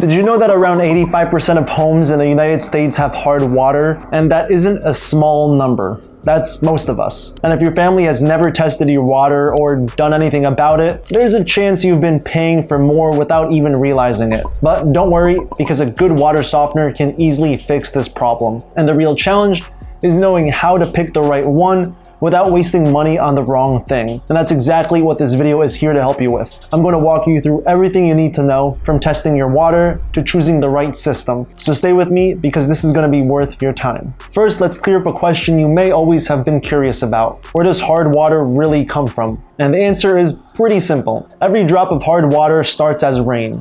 Did you know that around 85% of homes in the United States have hard water? And that isn't a small number. That's most of us. And if your family has never tested your water or done anything about it, there's a chance you've been paying for more without even realizing it. But don't worry, because a good water softener can easily fix this problem. And the real challenge is knowing how to pick the right one without wasting money on the wrong thing. And that's exactly what this video is here to help you with. I'm going to walk you through everything you need to know, from testing your water to choosing the right system. So stay with me, because this is going to be worth your time. First, let's clear up a question you may always have been curious about. Where does hard water really come from? And the answer is pretty simple. Every drop of hard water starts as rain.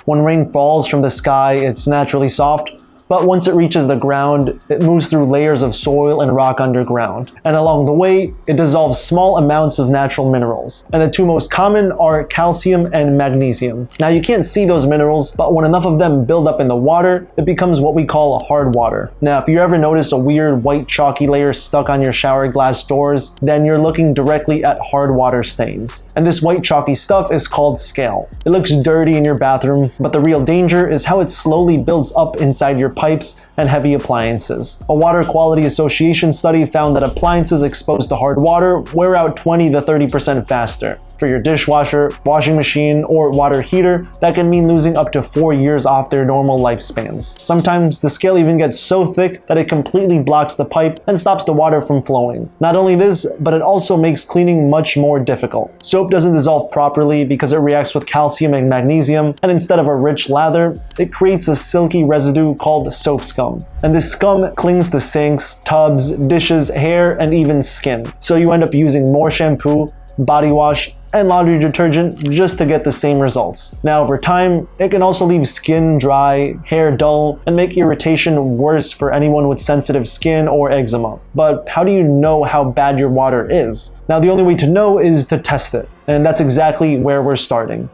When rain falls from the sky, it's naturally soft. But once it reaches the ground, it moves through layers of soil and rock underground. And along the way, it dissolves small amounts of natural minerals. And the two most common are calcium and magnesium. Now, you can't see those minerals, but when enough of them build up in the water, it becomes what we call hard water. Now, if you ever notice a weird white chalky layer stuck on your shower glass doors, then you're looking directly at hard water stains. And this white chalky stuff is called scale. It looks dirty in your bathroom, but the real danger is how it slowly builds up inside your pipes and heavy appliances. A Water Quality Association study found that appliances exposed to hard water wear out 20 to 30% faster. For your dishwasher, washing machine, or water heater, that can mean losing up to 4 years off their normal lifespans. Sometimes the scale even gets so thick that it completely blocks the pipe and stops the water from flowing. Not only this, but it also makes cleaning much more difficult. Soap doesn't dissolve properly because it reacts with calcium and magnesium, and instead of a rich lather, it creates a silky residue called soap scum. And this scum clings to sinks, tubs, dishes, hair, and even skin. So you end up using more shampoo, body wash, and laundry detergent just to get the same results. Now, over time, it can also leave skin dry, hair dull, and make irritation worse for anyone with sensitive skin or eczema. But how do you know how bad your water is? Now, the only way to know is to test it, and that's exactly where we're starting.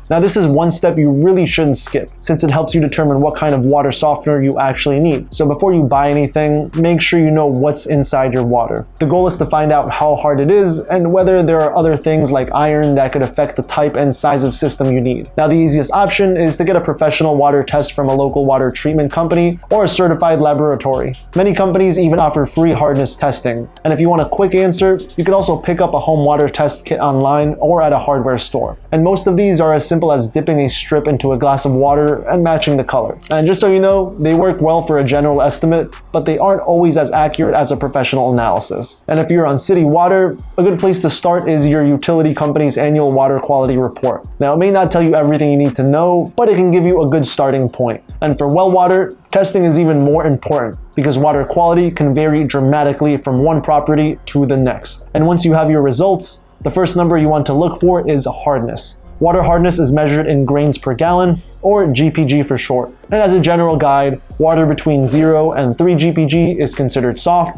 Now, this is one step you really shouldn't skip, since it helps you determine what kind of water softener you actually need. So before you buy anything, make sure you know what's inside your water. The goal is to find out how hard it is and whether there are other things like iron that could affect the type and size of system you need. Now, the easiest option is to get a professional water test from a local water treatment company or a certified laboratory. Many companies even offer free hardness testing. And if you want a quick answer, you can also pick up a home water test kit online or at a hardware store. And most of these are as simple as dipping a strip into a glass of water and matching the color. And just so you know, they work well for a general estimate, but they aren't always as accurate as a professional analysis. And if you're on city water, a good place to start is your utility company's annual water quality report. Now, it may not tell you everything you need to know, but it can give you a good starting point. And for well water, testing is even more important, because water quality can vary dramatically from one property to the next. And once you have your results, the first number you want to look for is hardness. Water hardness is measured in grains per gallon, or GPG for short. And as a general guide, water between 0 and 3 GPG is considered soft,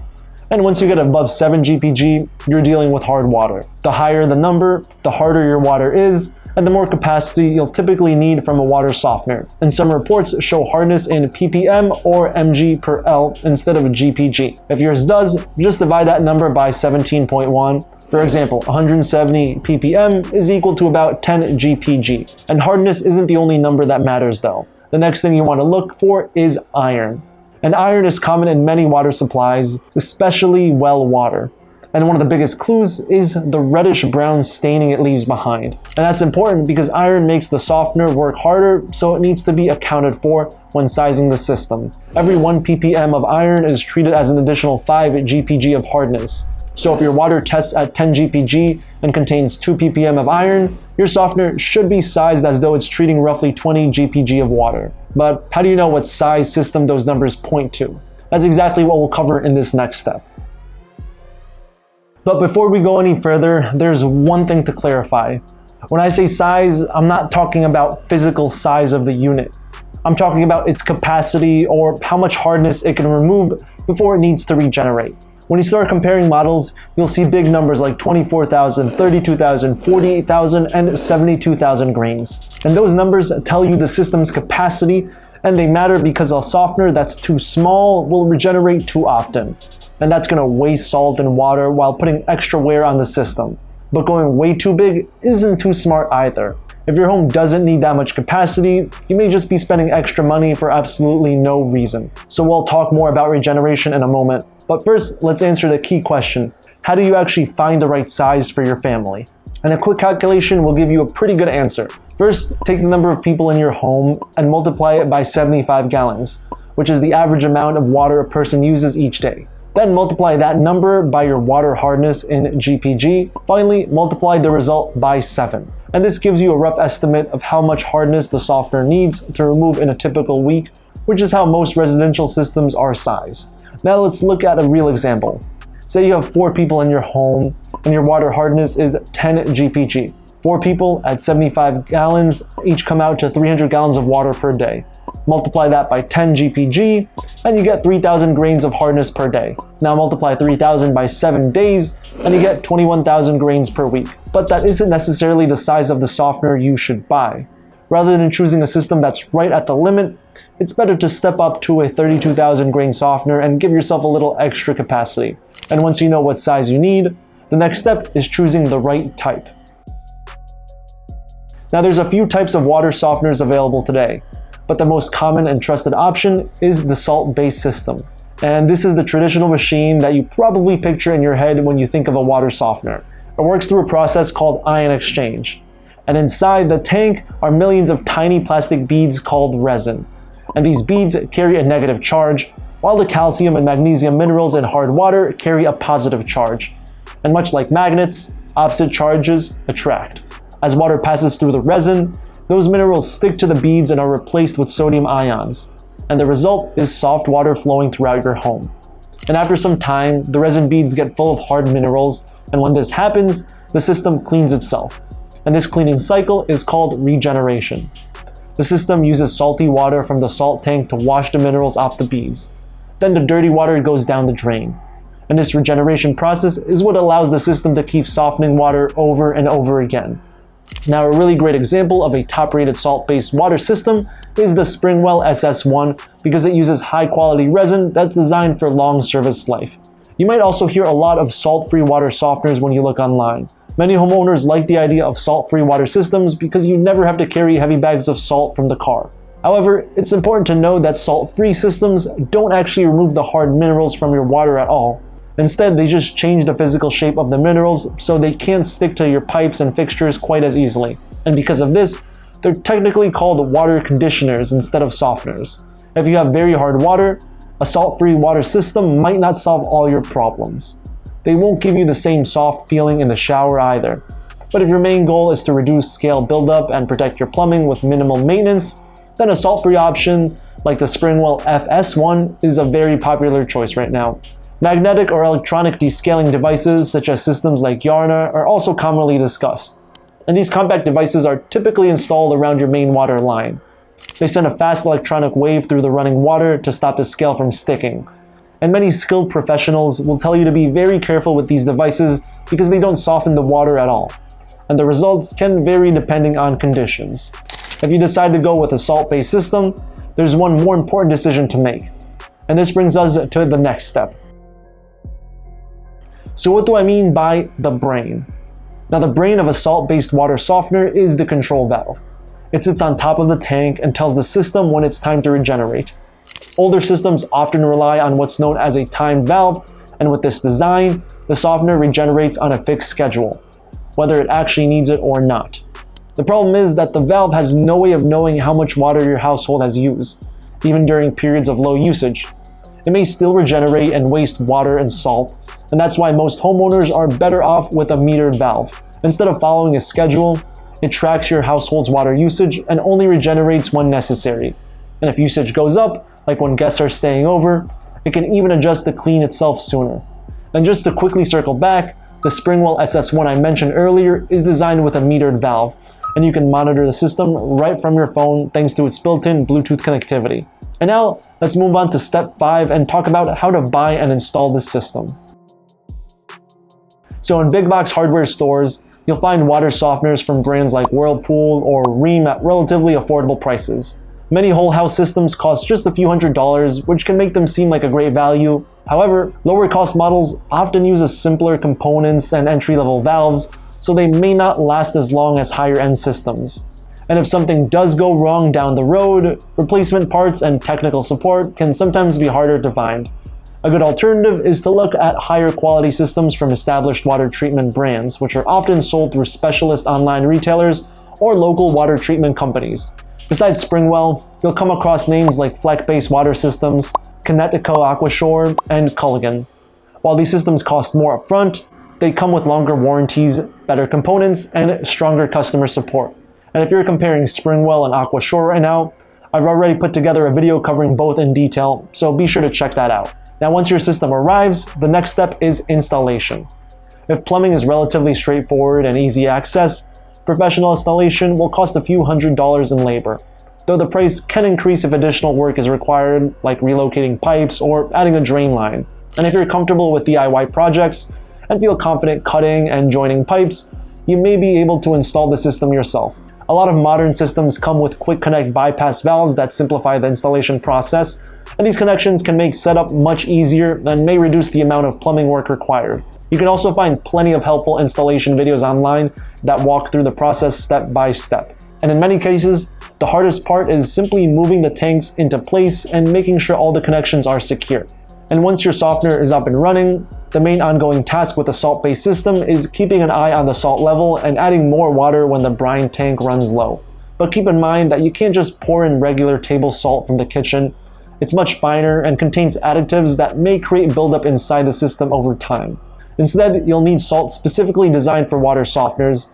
and once you get above 7 GPG, you're dealing with hard water. The higher the number, the harder your water is, and the more capacity you'll typically need from a water softener. And some reports show hardness in ppm or mg per L instead of a GPG. If yours does, just divide that number by 17.1. For example, 170 ppm is equal to about 10 GPG. And hardness isn't the only number that matters though. The next thing you want to look for is iron. And iron is common in many water supplies, especially well water. And one of the biggest clues is the reddish-brown staining it leaves behind. And that's important because iron makes the softener work harder, so it needs to be accounted for when sizing the system. Every 1 ppm of iron is treated as an additional 5 GPG of hardness. So if your water tests at 10 GPG and contains 2 ppm of iron, your softener should be sized as though it's treating roughly 20 GPG of water. But how do you know what size system those numbers point to? That's exactly what we'll cover in this next step. But before we go any further, there's one thing to clarify. When I say size, I'm not talking about physical size of the unit. I'm talking about its capacity, or how much hardness it can remove before it needs to regenerate. When you start comparing models, you'll see big numbers like 24,000, 32,000, 48,000, and 72,000 grains. And those numbers tell you the system's capacity, and they matter because a softener that's too small will regenerate too often. And that's going to waste salt and water while putting extra wear on the system. But going way too big isn't too smart either. If your home doesn't need that much capacity, you may just be spending extra money for absolutely no reason. So we'll talk more about regeneration in a moment. But first, let's answer the key question. How do you actually find the right size for your family? And a quick calculation will give you a pretty good answer. First, take the number of people in your home and multiply it by 75 gallons, which is the average amount of water a person uses each day. Then multiply that number by your water hardness in GPG. Finally, multiply the result by 7. And this gives you a rough estimate of how much hardness the softener needs to remove in a typical week, which is how most residential systems are sized. Now let's look at a real example. Say you have 4 people in your home and your water hardness is 10 GPG. 4 people at 75 gallons each come out to 300 gallons of water per day. Multiply that by 10 GPG and you get 3,000 grains of hardness per day. Now multiply 3,000 by 7 days and you get 21,000 grains per week. But that isn't necessarily the size of the softener you should buy. Rather than choosing a system that's right at the limit, it's better to step up to a 32,000 grain softener and give yourself a little extra capacity. And once you know what size you need, the next step is choosing the right type. Now there's a few types of water softeners available today, but the most common and trusted option is the salt-based system. And this is the traditional machine that you probably picture in your head when you think of a water softener. It works through a process called ion exchange. And inside the tank are millions of tiny plastic beads called resin. And these beads carry a negative charge, while the calcium and magnesium minerals in hard water carry a positive charge. And much like magnets, opposite charges attract. As water passes through the resin, those minerals stick to the beads and are replaced with sodium ions. And the result is soft water flowing throughout your home. And after some time, the resin beads get full of hard minerals, and when this happens, the system cleans itself. And this cleaning cycle is called regeneration. The system uses salty water from the salt tank to wash the minerals off the beads. Then the dirty water goes down the drain. And this regeneration process is what allows the system to keep softening water over and over again. Now, a really great example of a top-rated salt-based water system is the Springwell SS1 because it uses high-quality resin that's designed for long service life. You might also hear a lot of salt-free water softeners when you look online. Many homeowners like the idea of salt-free water systems because you never have to carry heavy bags of salt from the car. However, it's important to know that salt-free systems don't actually remove the hard minerals from your water at all. Instead, they just change the physical shape of the minerals so they can't stick to your pipes and fixtures quite as easily. And because of this, they're technically called water conditioners instead of softeners. If you have very hard water, a salt-free water system might not solve all your problems. They won't give you the same soft feeling in the shower either. But if your main goal is to reduce scale buildup and protect your plumbing with minimal maintenance, then a salt-free option like the Springwell FS1 is a very popular choice right now. Magnetic or electronic descaling devices such as systems like Yarna are also commonly discussed. And these compact devices are typically installed around your main water line. They send a fast electronic wave through the running water to stop the scale from sticking. And many skilled professionals will tell you to be very careful with these devices because they don't soften the water at all. And the results can vary depending on conditions. If you decide to go with a salt-based system, there's one more important decision to make. And this brings us to the next step. So what do I mean by the brain? Now, the brain of a salt-based water softener is the control valve. It sits on top of the tank and tells the system when it's time to regenerate. Older systems often rely on what's known as a timed valve, and with this design, the softener regenerates on a fixed schedule, whether it actually needs it or not. The problem is that the valve has no way of knowing how much water your household has used, even during periods of low usage. It may still regenerate and waste water and salt, and that's why most homeowners are better off with a metered valve. Instead of following a schedule, it tracks your household's water usage and only regenerates when necessary. And if usage goes up, like when guests are staying over, it can even adjust to clean itself sooner. And just to quickly circle back, the Springwell SS1 I mentioned earlier is designed with a metered valve, and you can monitor the system right from your phone thanks to its built-in Bluetooth connectivity. And now, let's move on to step 5 and talk about how to buy and install this system. So in big box hardware stores, you'll find water softeners from brands like Whirlpool or Rheem at relatively affordable prices. Many whole house systems cost just a few $100s, which can make them seem like a great value. However, lower cost models often use simpler components and entry-level valves, so they may not last as long as higher end systems. And if something does go wrong down the road, replacement parts and technical support can sometimes be harder to find. A good alternative is to look at higher quality systems from established water treatment brands, which are often sold through specialist online retailers or local water treatment companies. Besides Springwell, you'll come across names like Fleck-based water systems, Connecticut Aquashore, and Culligan. While these systems cost more upfront, they come with longer warranties, better components, and stronger customer support. And if you're comparing Springwell and Aquashore right now, I've already put together a video covering both in detail, so be sure to check that out. Now, once your system arrives, the next step is installation. If plumbing is relatively straightforward and easy access, professional installation will cost a few $100s in labor, though the price can increase if additional work is required, like relocating pipes or adding a drain line. And if you're comfortable with DIY projects and feel confident cutting and joining pipes, you may be able to install the system yourself. A lot of modern systems come with quick connect bypass valves that simplify the installation process, and these connections can make setup much easier and may reduce the amount of plumbing work required. You can also find plenty of helpful installation videos online that walk through the process step by step. And in many cases, the hardest part is simply moving the tanks into place and making sure all the connections are secure. And once your softener is up and running, the main ongoing task with a salt-based system is keeping an eye on the salt level and adding more water when the brine tank runs low. But keep in mind that you can't just pour in regular table salt from the kitchen. It's much finer and contains additives that may create buildup inside the system over time. Instead, you'll need salt specifically designed for water softeners.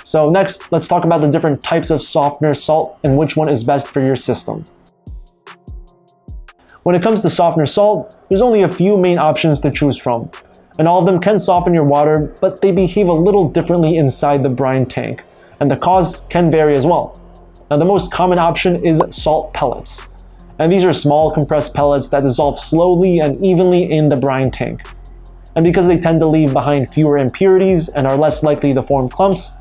So next, let's talk about the different types of softener salt and which one is best for your system. When it comes to softener salt, there's only a few main options to choose from, and all of them can soften your water, but they behave a little differently inside the brine tank, and the costs can vary as well. Now, the most common option is salt pellets, and these are small compressed pellets that dissolve slowly and evenly in the brine tank. And because they tend to leave behind fewer impurities and are less likely to form clumps,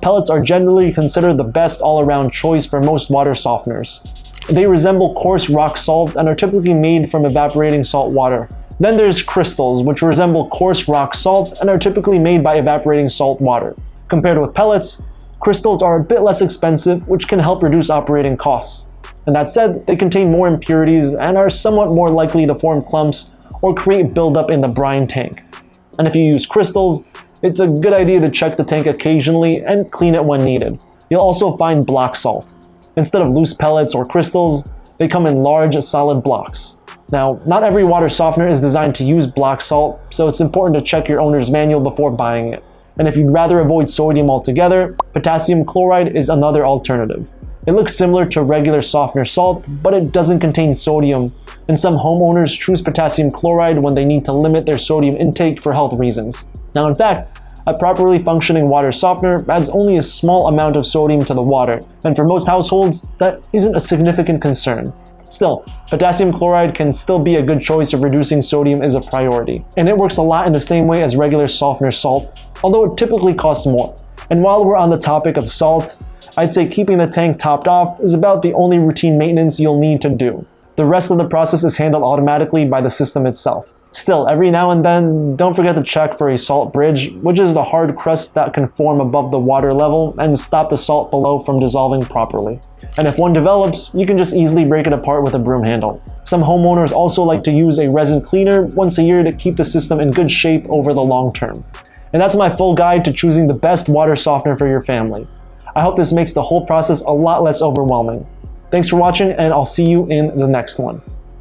pellets are generally considered the best all-around choice for most water softeners. They resemble coarse rock salt and are typically made from evaporating salt water. Then there's crystals, which resemble coarse rock salt and are typically made by evaporating salt water. Compared with pellets, crystals are a bit less expensive, which can help reduce operating costs. And that said, they contain more impurities and are somewhat more likely to form clumps or create buildup in the brine tank. And if you use crystals, it's a good idea to check the tank occasionally and clean it when needed. You'll also find block salt. Instead of loose pellets or crystals, they come in large, solid blocks. Now, not every water softener is designed to use block salt, so it's important to check your owner's manual before buying it. And if you'd rather avoid sodium altogether, potassium chloride is another alternative. It looks similar to regular softener salt, but it doesn't contain sodium, and some homeowners choose potassium chloride when they need to limit their sodium intake for health reasons. Now, in fact, a properly functioning water softener adds only a small amount of sodium to the water, and for most households, that isn't a significant concern. Still, potassium chloride can still be a good choice if reducing sodium is a priority, and it works a lot in the same way as regular softener salt, although it typically costs more. And while we're on the topic of salt, I'd say keeping the tank topped off is about the only routine maintenance you'll need to do. The rest of the process is handled automatically by the system itself. Still, every now and then, don't forget to check for a salt bridge, which is the hard crust that can form above the water level and stop the salt below from dissolving properly. And if one develops, you can just easily break it apart with a broom handle. Some homeowners also like to use a resin cleaner once a year to keep the system in good shape over the long term. And that's my full guide to choosing the best water softener for your family. I hope this makes the whole process a lot less overwhelming. Thanks for watching, and I'll see you in the next one.